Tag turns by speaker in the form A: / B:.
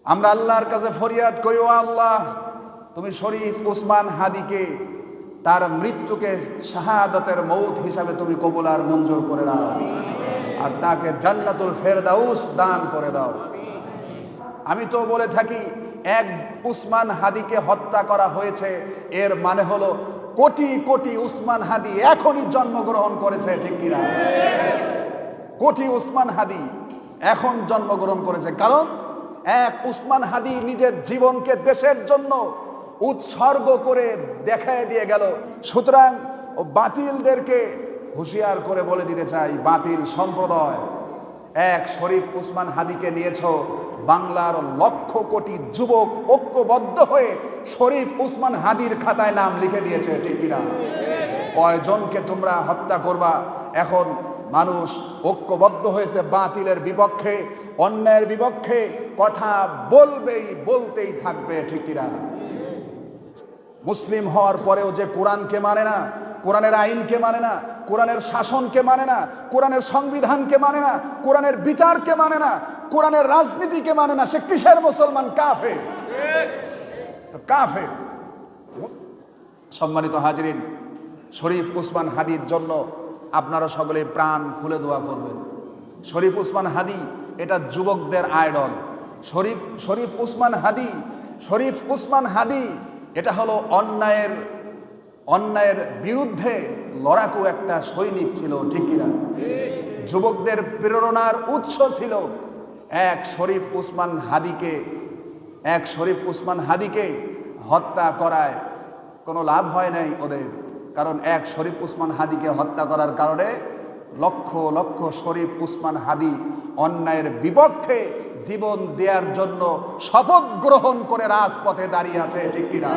A: আমরা আল্লাহর কাছে ফরিয়াদ করি, ও আল্লাহ, তুমি শরীফ উসমান হাদিকে তার মৃত্যুকে শাহাদাতের মৌত হিসাবে তুমি কবুল আর মঞ্জুর করে দাও, আর তাকে জান্নাতুল ফেরদাউস দান করে দাও। আমি তো বলে থাকি, এক উসমান হাদিকে হত্যা করা হয়েছে, এর মানে হলো কোটি কোটি উসমান হাদি এখনই জন্মগ্রহণ করেছে, ঠিক কিনা? কোটি উসমান হাদি এখন জন্মগ্রহণ করেছে, কারণ এক উসমান হাদি নিজের জীবনকে দেশের জন্য উৎসর্গ করে দেখায় দিয়ে গেল। সুতরাং বাতিলদেরকে হুঁশিয়ার করে বলে দিতে চাই, বাতিল সম্প্রদায়, এক শরীফ উসমান হাদিকে নিয়েছ, বাংলার লক্ষ কোটি যুবক ঐক্যবদ্ধ হয়ে শরীফ উসমান হাদির খাতায় নাম লিখে দিয়েছে, ঠিক কিনা? কয়জনকে তোমরা হত্যা করবা? এখন মানুষ ঐক্যবদ্ধ হয়েছে বাতিলের বিপক্ষে, অন্যায়ের বিপক্ষে কথা বলতেই থাকবে, ঠিক কিনা? মুসলিম হওয়ার পরেও যে কোরআনকে মানে না, কোরআনের আইনকে মানে না, কোরআনের শাসনকে মানে না, কোরআনের সংবিধানকে মানে না, কোরআনের বিচারকে মানে না, কোরআনের রাজনীতিকে মানে না, সে কিসের মুসলমান? কাফের। কাফের। সম্মানিত হাজিরিন, শরীফ উসমান হাদির জন্য আপনারা সকলে প্রাণ খুলে দোয়া করবেন। শরীফ উসমান হাদি এটা যুবকদের আইডল। শরীফ উসমান হাদি এটা হলো অন্যায়ের বিরুদ্ধে লড়াকু একটা সৈনিক ছিল, ঠিক কিনা? যুবকদের প্রেরণার উৎস ছিল। এক শরীফ উসমান হাদিকে হত্যা করায় কোনো লাভ হয় নাই ওদের, কারণ এক শরীফ উসমান হাদিকে হত্যা করার কারণে লক্ষ লক্ষ শরীফ উসমান হাদি অন্যায়ের বিপক্ষে জীবন দেওয়ার জন্য শপথ গ্রহণ করে রাজপথে দাঁড়িয়ে আছে, ঠিক কিনা?